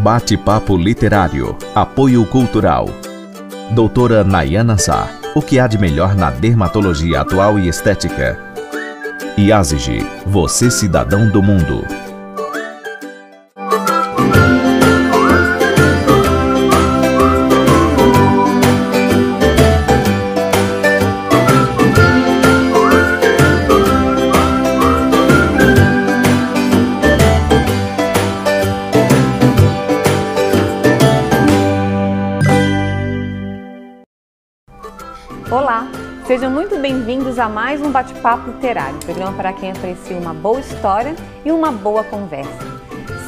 Bate-papo literário. Apoio cultural. Doutora Nayana Sá. O que há de melhor na dermatologia atual e estética? IASIG. Você cidadão do mundo. Olá, sejam muito bem-vindos a mais um Bate-Papo Literário, programa para quem aprecia uma boa história e uma boa conversa.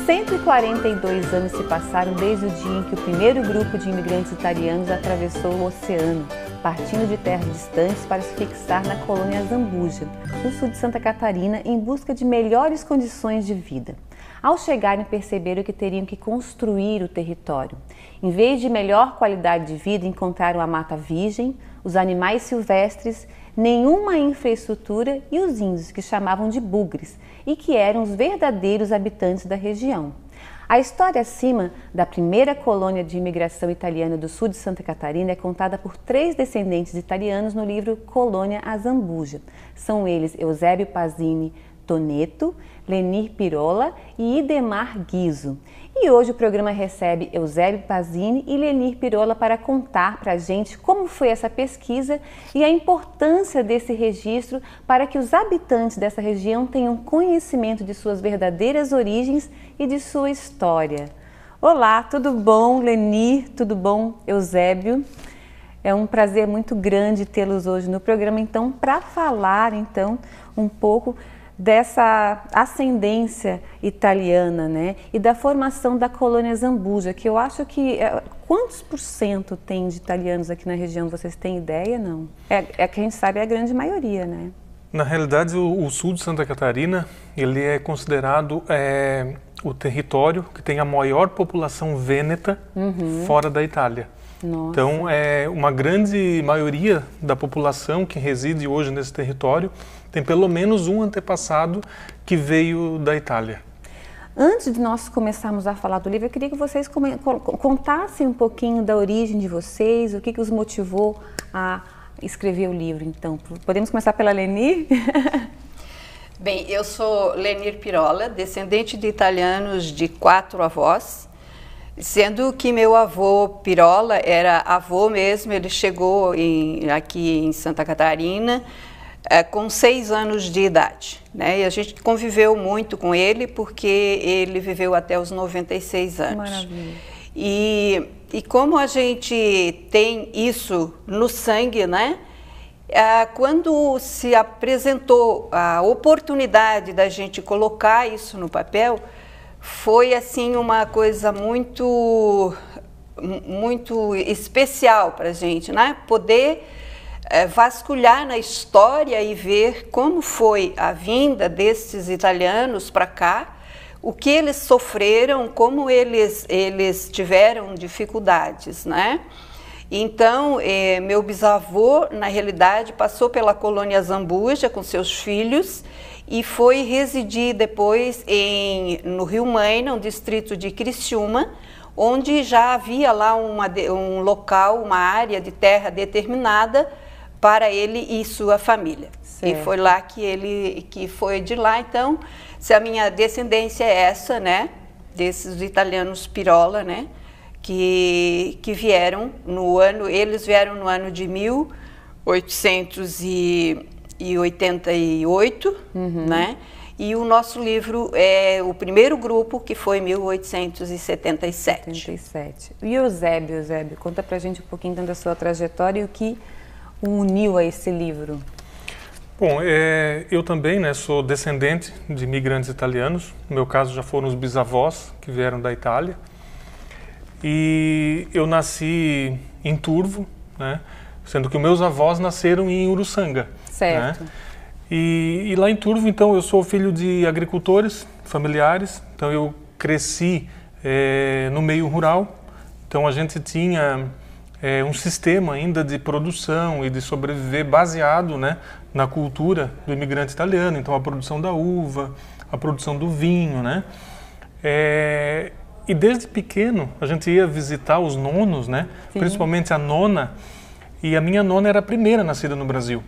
142 anos se passaram desde o dia em que o primeiro grupo de imigrantes italianos atravessou o oceano, partindo de terras distantes para se fixar na colônia Zambuja, no sul de Santa Catarina, em busca de melhores condições de vida. Ao chegarem, perceberam que teriam que construir o território. Em vez de melhor qualidade de vida, encontraram a mata virgem, os animais silvestres, nenhuma infraestrutura e os índios, que chamavam de bugres e que eram os verdadeiros habitantes da região. A história acima da primeira colônia de imigração italiana do sul de Santa Catarina é contada por 3 descendentes italianos no livro Colônia a Zambuja. São eles Eusébio Pasini Toneto, Lenir Pirola e Idemar Guizo. E hoje o programa recebe Eusébio Pasini e Lenir Pirola para contar para a gente como foi essa pesquisa e a importância desse registro para que os habitantes dessa região tenham conhecimento de suas verdadeiras origens e de sua história. Olá, tudo bom, Lenir? Tudo bom, Eusébio? É um prazer muito grande tê-los hoje no programa, então, para falar um pouco dessa ascendência italiana, né? E da formação da colônia Zambuja, que eu acho que... Quantos por cento tem de italianos aqui na região? Vocês têm ideia, não? É que a gente sabe, é a grande maioria, né? Na realidade, o sul de Santa Catarina, ele é considerado o território que tem a maior população vêneta fora da Itália. Nossa. Então, uma grande maioria da população que reside hoje nesse território tem pelo menos um antepassado que veio da Itália. Antes de nós começarmos a falar do livro, eu queria que vocês contassem um pouquinho da origem de vocês, o que os motivou a escrever o livro. Então, podemos começar pela Lenir? Bem, eu sou Lenir Pirola, descendente de italianos de 4 avós, sendo que meu avô Pirola era avô mesmo. Ele chegou aqui em Santa Catarina com 6 anos de idade, né? E a gente conviveu muito com ele porque ele viveu até os 96 anos. Maravilha. E como a gente tem isso no sangue, né? Quando se apresentou a oportunidade da gente colocar isso no papel, foi assim uma coisa muito especial para a gente, né? Poder vasculhar na história e ver como foi a vinda desses italianos para cá, o que eles sofreram, como eles tiveram dificuldades, né? Então, meu bisavô, na realidade, passou pela colônia Zambuja com seus filhos e foi residir depois no Rio Maina, no distrito de Criciúma, onde já havia lá um local, uma área de terra determinada para ele e sua família. Certo. E foi lá que foi de lá. Então, se a minha descendência é essa, né, desses italianos Pirola, né, que vieram eles vieram no ano de 1888, né? E o nosso livro é o primeiro grupo, que foi em 1877. E Eusébio, conta pra gente um pouquinho da sua trajetória e o que o uniu a esse livro. Bom, eu também, né, sou descendente de imigrantes italianos. No meu caso, já foram os bisavós que vieram da Itália. E eu nasci em Turvo, né, sendo que os meus avós nasceram em Uruçanga. Certo. Né? E lá em Turvo, então, eu sou filho de agricultores familiares. Então, eu cresci no meio rural. Então, a gente tinha um sistema ainda de produção e de sobreviver baseado, né, na cultura do imigrante italiano. Então, a produção da uva, a produção do vinho, né? E desde pequeno a gente ia visitar os nonos, né? Sim. Principalmente a nona, e a minha nona era a primeira nascida no Brasil.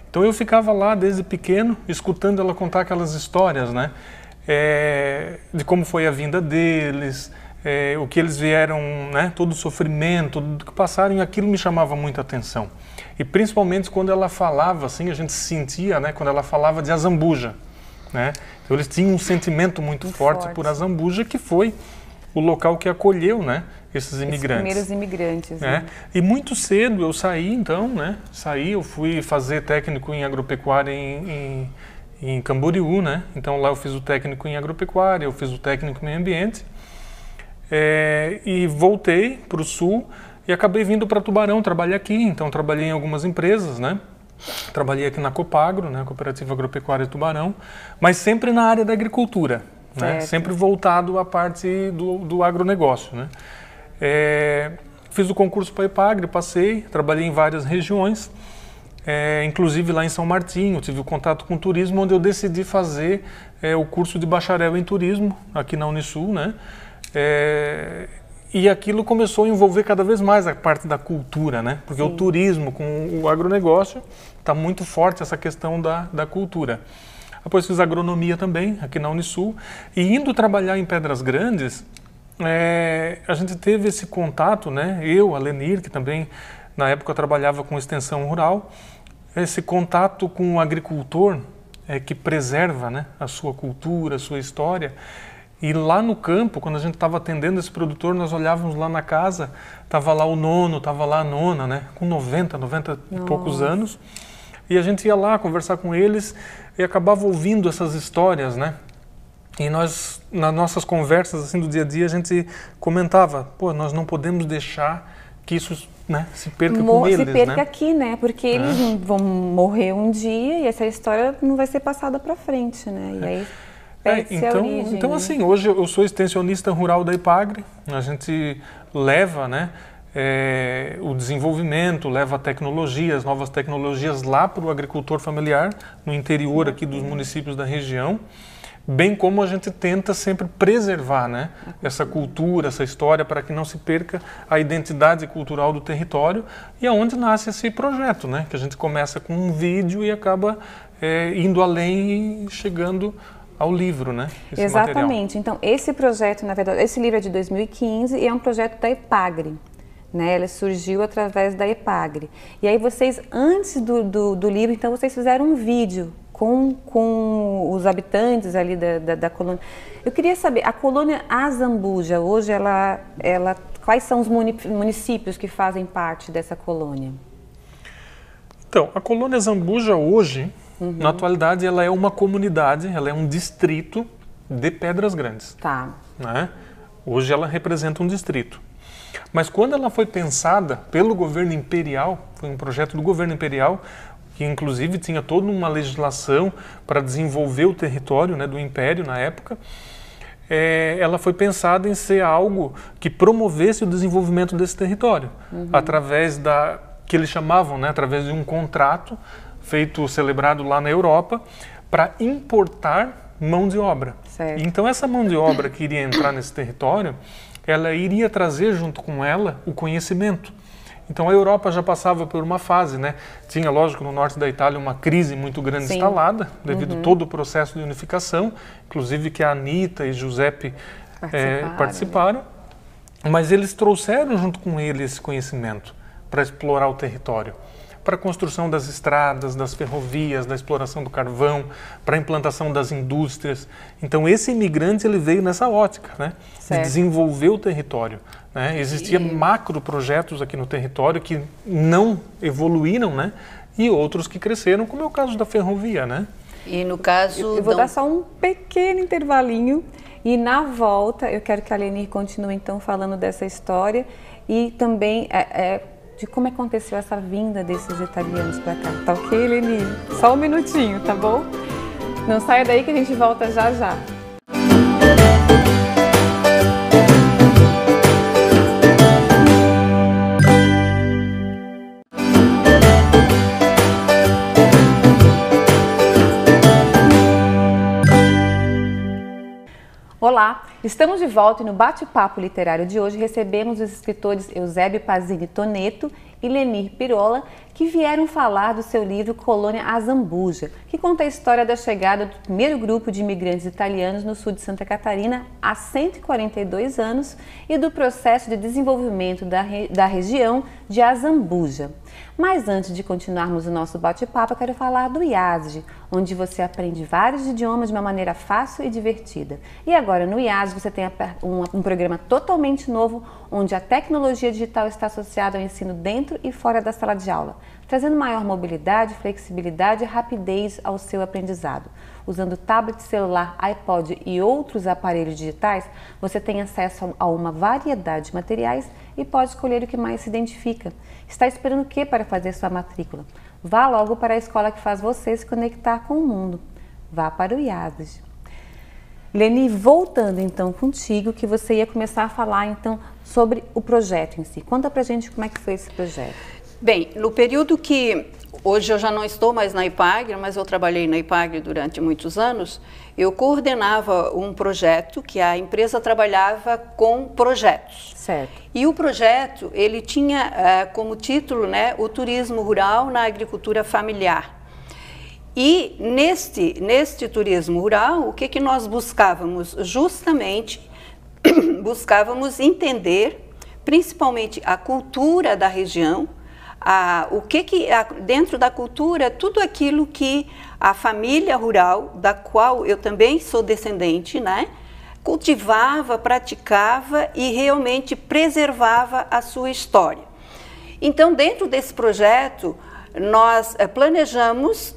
Então eu ficava lá desde pequeno, escutando ela contar aquelas histórias, né? De como foi a vinda deles, o que eles vieram, né? Todo o sofrimento, tudo que passaram, e aquilo me chamava muita atenção. E principalmente quando ela falava, assim, a gente sentia, né? Quando ela falava de Azambuja, né? Então eles tinham um sentimento muito forte por Azambuja, que foi o local que acolheu, né? Esses imigrantes. Os primeiros imigrantes. Né? E muito cedo eu saí, então, né? Eu fui fazer técnico em agropecuária em Camboriú, né? Então lá eu fiz o técnico em agropecuária, eu fiz o técnico em meio ambiente, e voltei para o sul e acabei vindo para Tubarão trabalhar aqui. Então trabalhei em algumas empresas, né? Trabalhei aqui na Copagro, né? Cooperativa Agropecuária Tubarão, mas sempre na área da agricultura, né? Sempre voltado à parte do agronegócio, né? Fiz o concurso para a EPAGRE, passei, trabalhei em várias regiões, inclusive lá em São Martinho, tive o contato com o turismo, onde eu decidi fazer o curso de bacharel em turismo, aqui na Unisul, né? E aquilo começou a envolver cada vez mais a parte da cultura, né? Porque Sim. O turismo com o agronegócio está muito forte, essa questão da cultura. Depois fiz agronomia também, aqui na Unisul, e indo trabalhar em Pedras Grandes, a gente teve esse contato, né? Eu, a Lenir, que também na época trabalhava com extensão rural, esse contato com o agricultor que preserva, né, a sua cultura, a sua história. E lá no campo, quando a gente estava atendendo esse produtor, nós olhávamos lá na casa, estava lá o nono, estava lá a nona, né, com 90 e poucos anos, e a gente ia lá conversar com eles e acabava ouvindo essas histórias, né? E nós, nas nossas conversas assim do dia a dia, a gente comentava, pô, nós não podemos deixar que isso, né, se perca com eles, se perca, né? Aqui, né? Porque eles vão morrer um dia e essa história não vai ser passada para frente, né? E aí perde-se a origem. Então, né? assim, hoje eu sou extensionista rural da EPAGRE, a gente leva, né, o desenvolvimento, leva tecnologias, novas tecnologias lá para o agricultor familiar, no interior aqui dos municípios da região, bem como a gente tenta sempre preservar, né, essa cultura, essa história, para que não se perca a identidade cultural do território, e é onde nasce esse projeto, né, que a gente começa com um vídeo e acaba indo além e chegando ao livro, né? Exatamente. Material. Então, esse projeto, na verdade, esse livro é de 2015 e é um projeto da EPAGRE, né? Ele surgiu através da EPAGRE. E aí vocês, antes do livro, então, vocês fizeram um vídeo com os habitantes ali da colônia. Eu queria saber, a colônia Azambuja, hoje, quais são os municípios que fazem parte dessa colônia? Então, a colônia Azambuja hoje, na atualidade, ela é uma comunidade, ela é um distrito de Pedras Grandes. Tá. Né? Hoje ela representa um distrito. Mas quando ela foi pensada pelo governo imperial, foi um projeto do governo imperial, que inclusive tinha toda uma legislação para desenvolver o território, né, do Império na época, ela foi pensada em ser algo que promovesse o desenvolvimento desse território, através que eles chamavam, né, através de um contrato celebrado lá na Europa, para importar mão de obra. Certo. Então essa mão de obra que iria entrar nesse território, ela iria trazer junto com ela o conhecimento. Então a Europa já passava por uma fase, né? Tinha, lógico, no norte da Itália uma crise muito grande Sim. instalada, devido a todo o processo de unificação, inclusive que a Anitta e Giuseppe participaram, mas eles trouxeram junto com eles esse conhecimento para explorar o território, para a construção das estradas, das ferrovias, da exploração do carvão, para a implantação das indústrias. Então esse imigrante ele veio nessa ótica, né, de desenvolver o território. Né? Existiam macro projetos aqui no território que não evoluíram, né, e outros que cresceram, como é o caso da ferrovia, né? E no caso... Eu vou dar só um pequeno intervalinho e na volta eu quero que a Lenir continue então falando dessa história e também de como aconteceu essa vinda desses italianos para cá. Tá ok, Lenir? Só um minutinho, tá bom? Não saia daí que a gente volta já já. Olá, Estamos de volta e no bate-papo literário de hoje recebemos os escritores Eusébio Pazini Toneto e Lenir Pirola, que vieram falar do seu livro Colônia Azambuja, que conta a história da chegada do primeiro grupo de imigrantes italianos no sul de Santa Catarina há 142 anos e do processo de desenvolvimento da região de Azambuja. Mas antes de continuarmos o nosso bate-papo, eu quero falar do IASG, onde você aprende vários idiomas de uma maneira fácil e divertida. E agora no IASG você tem um programa totalmente novo, onde a tecnologia digital está associada ao ensino dentro e fora da sala de aula, trazendo maior mobilidade, flexibilidade e rapidez ao seu aprendizado. Usando tablet, celular, iPod e outros aparelhos digitais, você tem acesso a uma variedade de materiais e pode escolher o que mais se identifica. Está esperando o que para fazer sua matrícula? Vá logo para a escola que faz você se conectar com o mundo. Vá para o IASG. Leni, voltando então contigo, que você ia começar a falar então sobre o projeto em si. Conta pra gente como é que foi esse projeto. Bem, no período que, hoje eu já não estou mais na IPAGRE, mas eu trabalhei na IPAGRE durante muitos anos, eu coordenava um projeto que a empresa trabalhava com projetos. Certo. E o projeto, ele tinha como título, né, o turismo rural na agricultura familiar. E neste turismo rural, o que nós buscávamos? Justamente, buscávamos entender, principalmente a cultura da região, dentro da cultura, tudo aquilo que a família rural, da qual eu também sou descendente, né, cultivava, praticava e realmente preservava a sua história. Então, dentro desse projeto, nós planejamos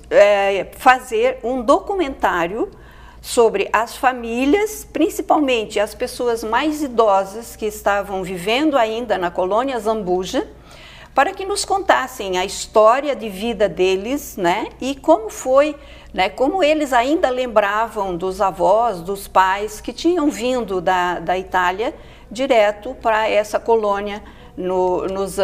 fazer um documentário sobre as famílias, principalmente as pessoas mais idosas que estavam vivendo ainda na colônia Azambuja, para que nos contassem a história de vida deles, né, e como foi, né, como eles ainda lembravam dos avós, dos pais que tinham vindo da Itália direto para essa colônia nos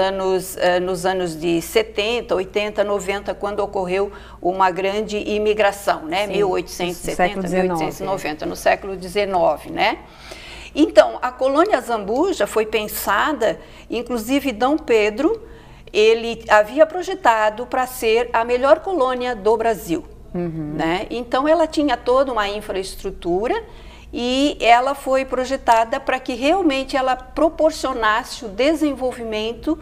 anos de 70, 80, 90, quando ocorreu uma grande imigração, né, sim, 1870, 1890, no século XIX, né? Então, a colônia Azambuja foi pensada, inclusive Dom Pedro, ele havia projetado para ser a melhor colônia do Brasil, né? Então ela tinha toda uma infraestrutura e ela foi projetada para que realmente ela proporcionasse o desenvolvimento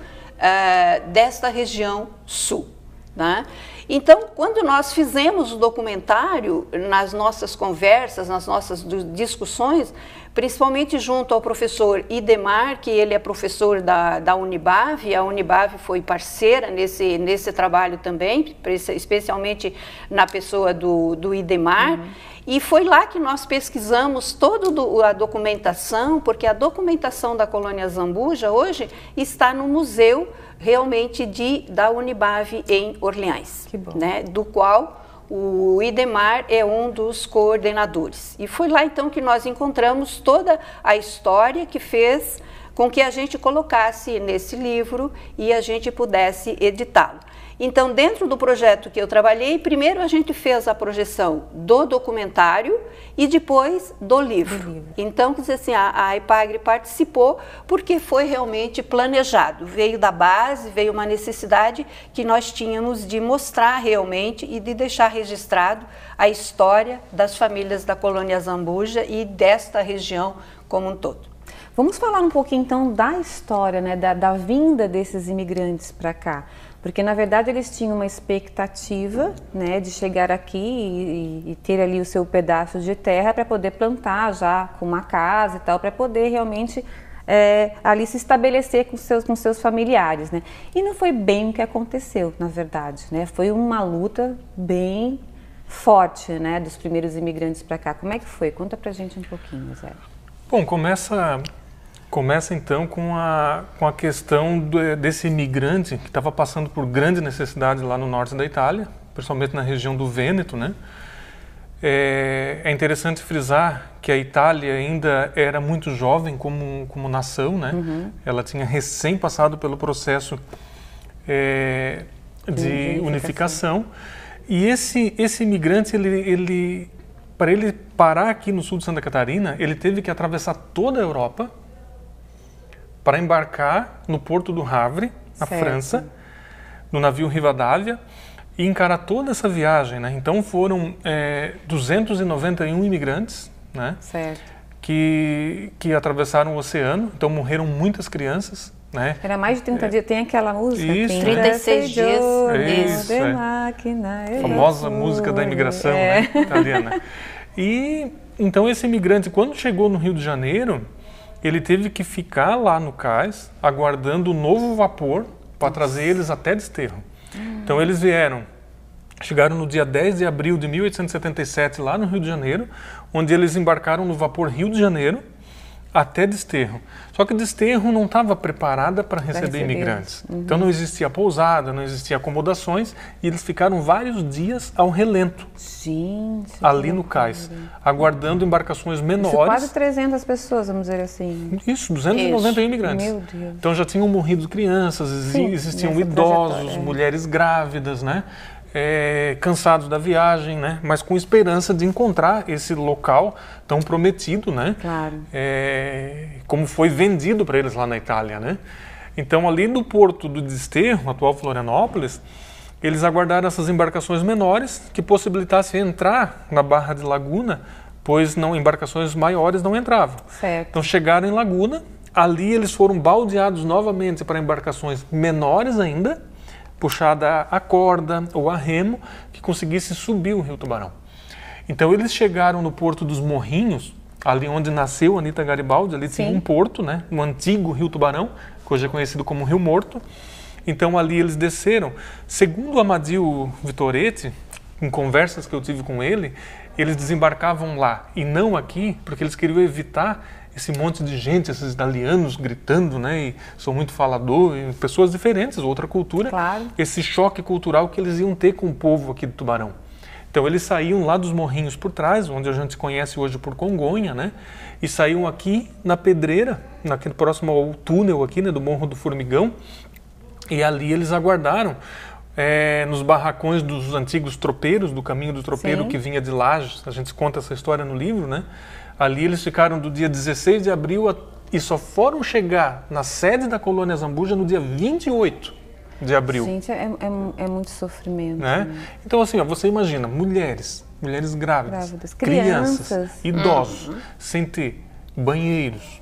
desta região sul, né? Então, quando nós fizemos o documentário, nas nossas conversas, nas nossas discussões, principalmente junto ao professor Idemar, que ele é professor da Unibave, a Unibave foi parceira nesse trabalho também, especialmente na pessoa do Idemar, e foi lá que nós pesquisamos toda a documentação, porque a documentação da colônia Azambuja hoje está no museu realmente da Unibave em Orleans, né, do qual o Idemar é um dos coordenadores. E foi lá então que nós encontramos toda a história que fez com que a gente colocasse nesse livro e a gente pudesse editá-lo. Então, dentro do projeto que eu trabalhei, primeiro a gente fez a projeção do documentário e depois do livro. Então, quer dizer assim, a IPAGRE participou porque foi realmente planejado. Veio da base, veio uma necessidade que nós tínhamos de mostrar realmente e de deixar registrado a história das famílias da colônia Azambuja e desta região como um todo. Vamos falar um pouquinho então da história, né, da vinda desses imigrantes para cá. Porque, na verdade, eles tinham uma expectativa, né, de chegar aqui e ter ali o seu pedaço de terra para poder plantar já com uma casa e tal, para poder realmente ali se estabelecer com seus familiares, né? E não foi bem o que aconteceu, na verdade, né? Foi uma luta bem forte, né, dos primeiros imigrantes para cá. Como é que foi? Conta pra gente um pouquinho, Zé. Bom, começa então com a questão desse imigrante que estava passando por grande necessidade lá no norte da Itália, principalmente na região do Vêneto, né? É interessante frisar que a Itália ainda era muito jovem como nação, né? Ela tinha recém passado pelo processo de unificação. E esse imigrante, ele para ele parar aqui no sul de Santa Catarina, ele teve que atravessar toda a Europa para embarcar no Porto do Havre, na França, no navio Rivadavia, e encarar toda essa viagem, né? Então foram 291 imigrantes, né? Que atravessaram o oceano, então morreram muitas crianças, né? Era mais de 30 dias, tem aquela música? Isso, 36 dias. Isso, famosa música da imigração, né? Italiana. E então esse imigrante, quando chegou no Rio de Janeiro, ele teve que ficar lá no cais, aguardando o novo vapor para trazer eles até Desterro. Então eles chegaram no dia 10 de abril de 1877 lá no Rio de Janeiro, onde eles embarcaram no vapor Rio de Janeiro até Desterro. Só que Desterro não estava preparada para receber imigrantes. Então não existia pousada, não existia acomodações, e eles ficaram vários dias ao relento, ali no cais, aguardando embarcações menores. Isso, quase 300 pessoas, vamos dizer assim. Isso, 291 imigrantes. Meu Deus. Então já tinham morrido crianças, existiam idosos, mulheres grávidas, né? Cansados da viagem, né? Mas com esperança de encontrar esse local tão prometido, né? Claro. Como foi vendido para eles lá na Itália, né? Então ali no porto do Desterro, atual Florianópolis, eles aguardaram essas embarcações menores que possibilitassem entrar na Barra de Laguna, pois embarcações maiores não entravam. Então chegaram em Laguna, ali eles foram baldeados novamente para embarcações menores ainda, puxada a corda ou a remo, que conseguisse subir o Rio Tubarão. Então eles chegaram no Porto dos Morrinhos, ali onde nasceu Anita Garibaldi, ali tinha um porto, né, no antigo Rio Tubarão, que hoje é conhecido como Rio Morto. Então ali eles desceram. Segundo Amadil Vitoretti, em conversas que eu tive com ele, eles desembarcavam lá e não aqui, porque eles queriam evitar esse monte de gente, esses italianos gritando, né, e sou muito falador, e pessoas diferentes, outra cultura, esse choque cultural que eles iam ter com o povo aqui do Tubarão. Então eles saíam lá dos morrinhos por trás, onde a gente conhece hoje por Congonha, né, e saíam aqui na Pedreira, próximo ao túnel aqui, né, do Morro do Formigão, e ali eles aguardaram nos barracões dos antigos tropeiros, do caminho do tropeiro que vinha de Lages. A gente conta essa história no livro, né? Ali eles ficaram do dia 16 de abril e só foram chegar na sede da colônia Zambuja no dia 28 de abril. Gente, é muito sofrimento. Né? Então assim, você imagina, mulheres grávidas, crianças, idosos, sem ter banheiros,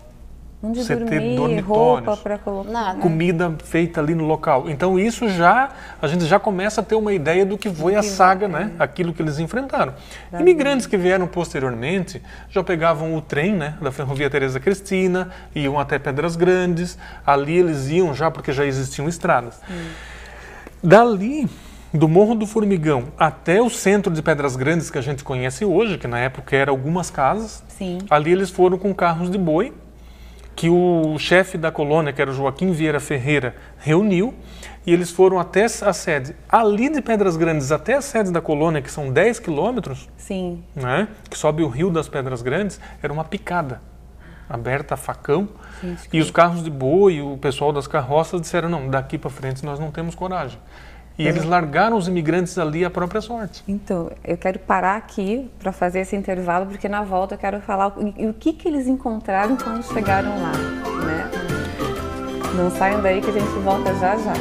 onde você dormir, ter dormitórios, roupa para colocar, comida feita ali no local. Então isso a gente já começa a ter uma ideia do que foi a saga, né? Aquilo que eles enfrentaram. Imigrantes que vieram posteriormente já pegavam o trem, né, da Ferrovia Teresa Cristina, iam até Pedras Grandes, ali eles iam já porque já existiam estradas. Dali, do Morro do Formigão até o centro de Pedras Grandes que a gente conhece hoje, que na época eram algumas casas, ali eles foram com carros de boi, que o chefe da colônia, que era o Joaquim Vieira Ferreira, reuniu, e eles foram até a sede. Ali de Pedras Grandes até a sede da colônia, que são 10 quilômetros, né, que sobe o rio das Pedras Grandes, era uma picada, aberta a facão, e os carros de boi, o pessoal das carroças disseram, não, daqui para frente nós não temos coragem. E eles largaram os imigrantes ali à própria sorte. Então, eu quero parar aqui para fazer esse intervalo, porque na volta eu quero falar o que eles encontraram quando chegaram lá, né? Não saiam daí que a gente volta já já.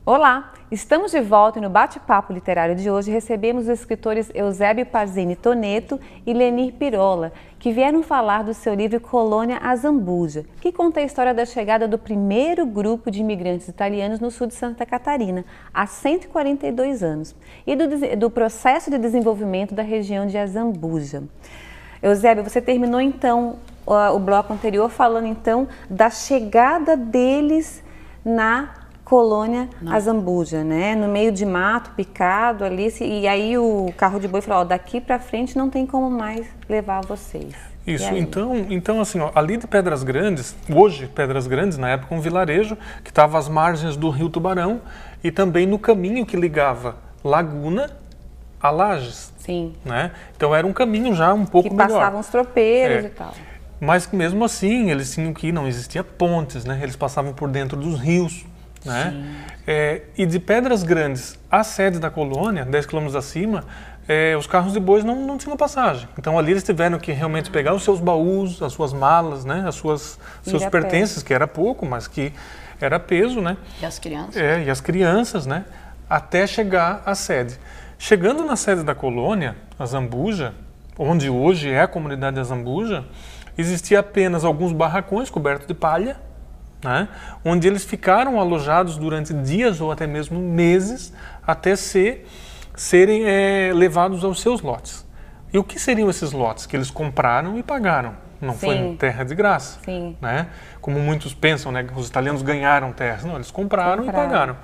Olá, estamos de volta e no bate-papo literário de hoje recebemos os escritores Eusébio Pazini Toneto e Lenir Pirola, que vieram falar do seu livro Colônia Azambuja, que conta a história da chegada do primeiro grupo de imigrantes italianos no sul de Santa Catarina, há 142 anos, e do processo de desenvolvimento da região de Azambuja. Eusébio, você terminou então o bloco anterior falando então da chegada deles na colônia Azambuja, né? No meio de mato, picado ali, e aí o carro de boi falou, daqui para frente não tem como mais levar vocês. Isso, então assim, ali de Pedras Grandes, hoje Pedras Grandes, na época um vilarejo que estava às margens do Rio Tubarão e também no caminho que ligava Laguna a Lages. Sim. Né? Então era um caminho já um pouco melhor. Que passavam os tropeiros e tal. Mas que mesmo assim eles tinham que, não existia pontes, né? Eles passavam por dentro dos rios. Né? E de Pedras Grandes à sede da colônia, 10 quilômetros acima, os carros de bois não tinham passagem. Então ali eles tiveram que realmente pegar os seus baús, as suas malas, né? Seus pertences, que era pouco, mas que era peso. Né? E as crianças. E as crianças, né? Até chegar à sede. Chegando na sede da colônia, a Zambuja, onde hoje é a comunidade da Zambuja, existia apenas alguns barracões cobertos de palha, né, onde eles ficaram alojados durante dias ou até mesmo meses até serem levados aos seus lotes. E o que seriam esses lotes? Que eles compraram e pagaram. Não foi terra de graça. Sim. Né? Como muitos pensam, né, que os italianos ganharam terras. Não, eles compraram e pagaram.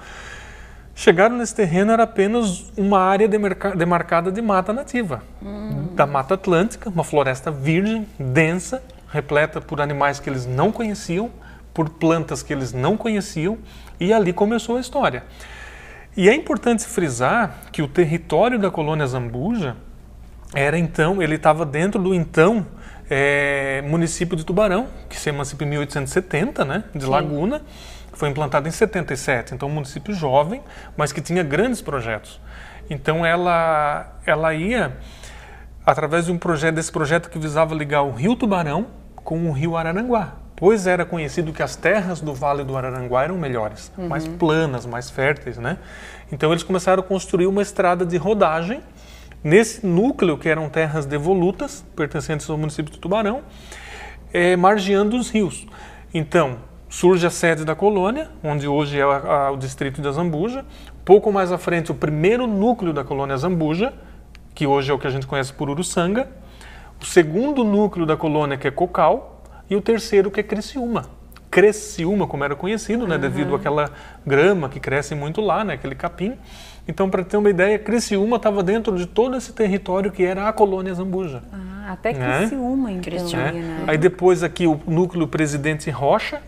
Chegaram nesse terreno, era apenas uma área demarcada de mata nativa. Da Mata Atlântica, uma floresta virgem, densa, repleta por animais que eles não conheciam, por plantas que eles não conheciam, e ali começou a história. E é importante frisar que o território da colônia Zambuja ele estava dentro do município de Tubarão, que se emancipa em 1870, né, de Laguna. Foi implantado em 77, então um município jovem, mas que tinha grandes projetos. Então ela ia, através de desse projeto que visava ligar o Rio Tubarão com o Rio Araranguá, pois era conhecido que as terras do Vale do Araranguá eram melhores, mais planas, mais férteis, né? Então eles começaram a construir uma estrada de rodagem nesse núcleo que eram terras devolutas, pertencentes ao município de Tubarão, margeando os rios. Então, surge a sede da colônia, onde hoje é o distrito da Zambuja. Pouco mais à frente, o primeiro núcleo da colônia Zambuja, que hoje é o que a gente conhece por Uruçanga. O segundo núcleo da colônia, que é Cocal. E o terceiro, que é Criciúma. Criciúma, como era conhecido, né, devido àquela grama que cresce muito lá, né, aquele capim. Então, para ter uma ideia, Criciúma estava dentro de todo esse território que era a colônia Zambuja. Até Criciúma, então. Né? Aí depois aqui o núcleo Presidente Rocha,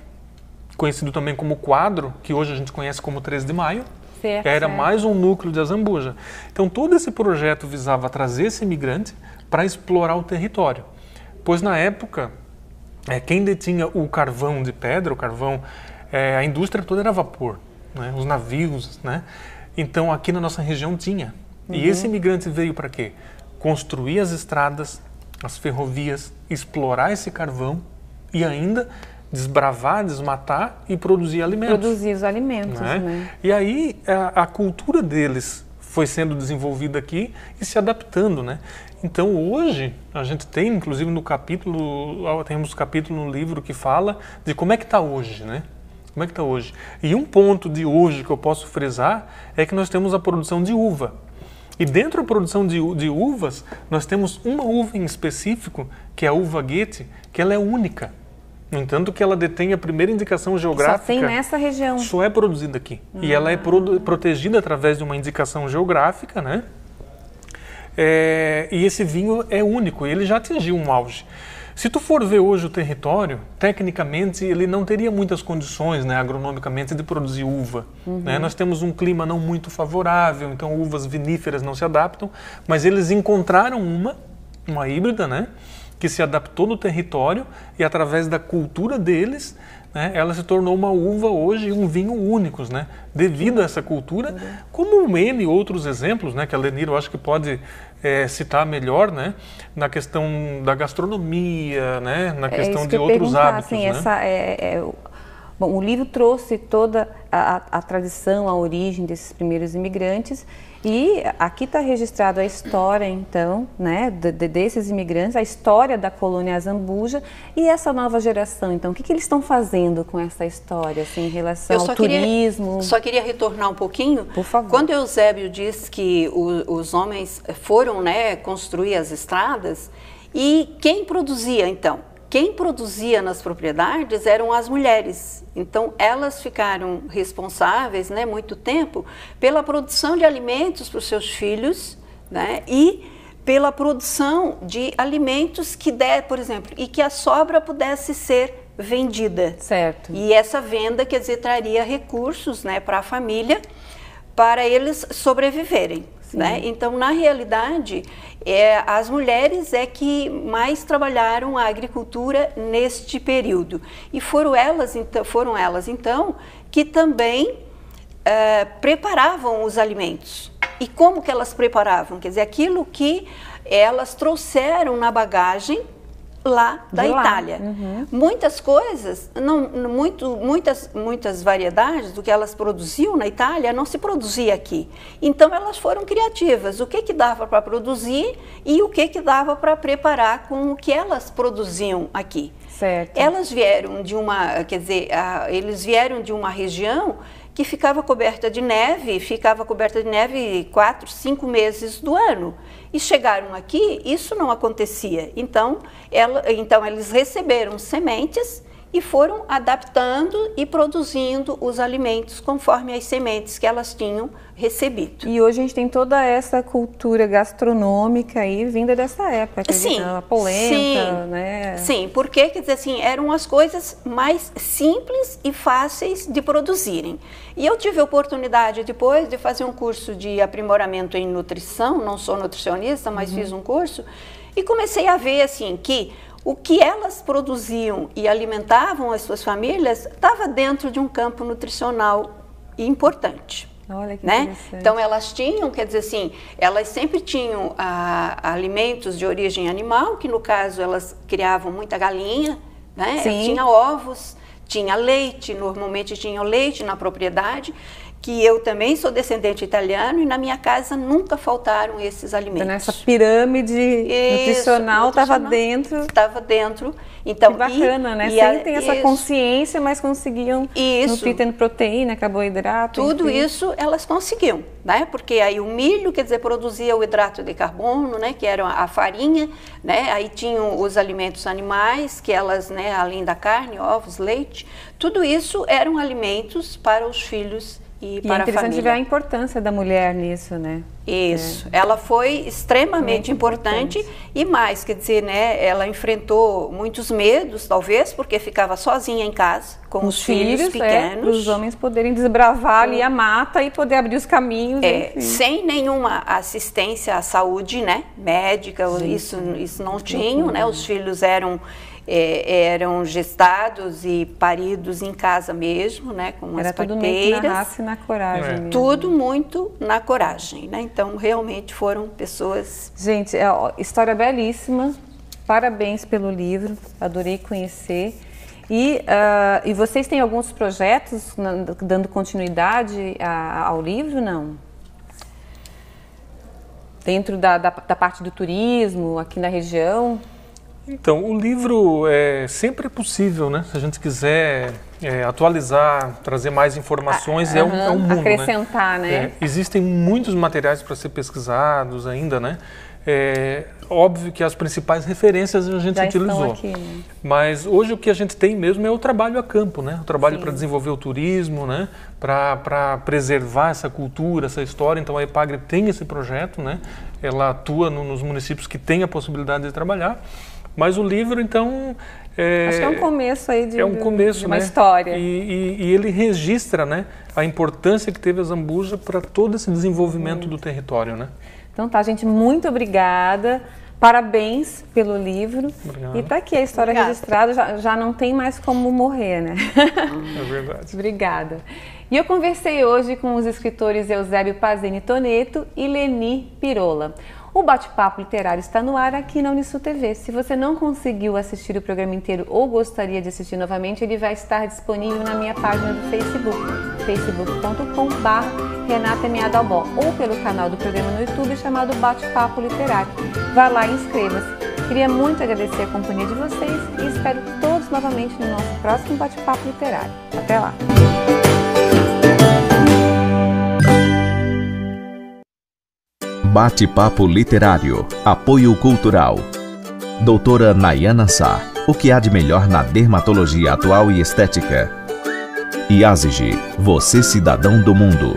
conhecido também como Quadro, que hoje a gente conhece como 13 de Maio, era mais um núcleo de Zambuja. Então todo esse projeto visava trazer esse imigrante para explorar o território. Pois na época, quem detinha o carvão de pedra, a indústria toda era vapor, né? Os navios, né? Então aqui na nossa região tinha. E esse imigrante veio para quê? Construir as estradas, as ferrovias, explorar esse carvão e ainda desbravar, desmatar e produzir alimentos. Produzir os alimentos, né? E aí a cultura deles foi sendo desenvolvida aqui e se adaptando, né? Então hoje a gente tem, inclusive temos capítulo no livro que fala de como é que está hoje, né? Como é que está hoje? E um ponto de hoje que eu posso frisar é que nós temos a produção de uva. E dentro da produção de uvas, nós temos uma uva em específico, que é a uva Goethe, que ela é única. No entanto, que ela detém a primeira indicação geográfica. Só tem nessa região. Só é produzida aqui. E ela é protegida através de uma indicação geográfica, né? E esse vinho é único, ele já atingiu um auge. Se tu for ver hoje o território, tecnicamente ele não teria muitas condições, né, agronomicamente, de produzir uva. Né? Nós temos um clima não muito favorável, então uvas viníferas não se adaptam, mas eles encontraram uma híbrida, né, que se adaptou no território e através da cultura deles, né, ela se tornou uma uva hoje e um vinho únicos, né, devido a essa cultura, como N outros exemplos, né, que a Lenir eu acho que pode citar melhor, né, na questão da gastronomia, né, na questão de outros hábitos. Assim, né? Bom, o livro trouxe toda a tradição, a origem desses primeiros imigrantes e aqui está registrado a história, então, né, desses imigrantes, a história da colônia Zambuja e essa nova geração. Então, o que eles estão fazendo com essa história, assim, em relação ao turismo? Só queria retornar um pouquinho. Por favor. Quando Eusébio diz que os homens foram, né, construir as estradas, e quem produzia, então? Quem produzia nas propriedades eram as mulheres. Então, elas ficaram responsáveis, né, muito tempo, pela produção de alimentos para os seus filhos, né, e pela produção de alimentos que por exemplo, e que a sobra pudesse ser vendida. Certo. E essa venda, quer dizer, traria recursos, né, para a família, para eles sobreviverem. né? Então, na realidade, as mulheres é que mais trabalharam a agricultura neste período. E foram elas, então, que também preparavam os alimentos. E como que elas preparavam? Quer dizer, aquilo que elas trouxeram na bagagem lá da Itália. Uhum. Muitas coisas, muitas variedades do que elas produziam na Itália não se produzia aqui. Então elas foram criativas. O que dava para produzir e o que dava para preparar com o que elas produziam aqui. Certo. Elas vieram de uma, quer dizer, eles vieram de uma região que ficava coberta de neve 4, 5 meses do ano. E chegaram aqui, isso não acontecia. Então eles receberam sementes e foram adaptando e produzindo os alimentos conforme as sementes que elas tinham recebido. E hoje a gente tem toda essa cultura gastronômica aí vinda dessa época, sim, a polenta, né? Sim, porque, quer dizer assim, eram as coisas mais simples e fáceis de produzirem. E eu tive a oportunidade depois de fazer um curso de aprimoramento em nutrição, não sou nutricionista, mas fiz um curso, e comecei a ver assim que o que elas produziam e alimentavam as suas famílias estava dentro de um campo nutricional importante. Olha que né? interessante. Então elas tinham, quer dizer assim, elas sempre tinham alimentos de origem animal, que no caso elas criavam muita galinha, né? Tinha ovos, tinha leite, normalmente tinha leite na propriedade, que eu também sou descendente italiano e na minha casa nunca faltaram esses alimentos. Então, nessa pirâmide nutricional estava dentro. Estava dentro. Então, que bacana, né? Sem ter essa consciência, mas conseguiam nutrir tendo proteína, carboidrato. Tudo isso elas conseguiam, né? Porque aí o milho, quer dizer, produzia o hidrato de carbono, né? Que era a farinha, né? Aí tinham os alimentos animais, que elas, né? Além da carne, ovos, leite, tudo isso eram alimentos para os filhos e para a família. É interessante ver a importância da mulher nisso, né? Isso, ela foi extremamente importante e mais, quer dizer, né, ela enfrentou muitos medos, talvez, porque ficava sozinha em casa, com os filhos pequenos. Para os homens poderem desbravar ali a mata e poder abrir os caminhos. Sem nenhuma assistência à saúde, né, médica, isso não tinham, né, os filhos eram gestados e paridos em casa mesmo, né, com as parteiras. Era tudo muito na raça e na coragem mesmo. Tudo muito na coragem, né? Então, realmente foram pessoas... Gente, história belíssima, parabéns pelo livro, adorei conhecer. E vocês têm alguns projetos dando continuidade ao livro, não? Dentro da parte do turismo, aqui na região? Então, o livro sempre é possível, né? Se a gente quiser atualizar, trazer mais informações, é um mundo, acrescentar, né? Existem muitos materiais para ser pesquisados ainda, né? Óbvio que as principais referências a gente utilizou. Aqui, né? Mas hoje o que a gente tem mesmo é o trabalho a campo, né? O trabalho para desenvolver o turismo, né? Para preservar essa cultura, essa história. Então a EPAGRE tem esse projeto, né? Ela atua nos municípios que têm a possibilidade de trabalhar. Mas o livro, então... Acho que é um começo aí de uma né? história. E ele registra, né, a importância que teve a Zambuja para todo esse desenvolvimento do território, né? Então tá, gente, muito obrigada. Parabéns pelo livro. Obrigado. E tá aqui a história registrada, já não tem mais como morrer, né? É verdade. Obrigada. E eu conversei hoje com os escritores Eusébio Pazini Toneto e Leni Pirola. O Bate-Papo Literário está no ar aqui na Unisul TV. Se você não conseguiu assistir o programa inteiro ou gostaria de assistir novamente, ele vai estar disponível na minha página do Facebook, facebook.com/RenataMeadalbó, ou pelo canal do programa no YouTube chamado Bate-Papo Literário. Vá lá e inscreva-se. Queria muito agradecer a companhia de vocês e espero todos novamente no nosso próximo Bate-Papo Literário. Até lá! Bate-Papo Literário. Apoio Cultural. Doutora Nayana Sá. O que há de melhor na dermatologia atual e estética? IASIG. Você cidadão do mundo.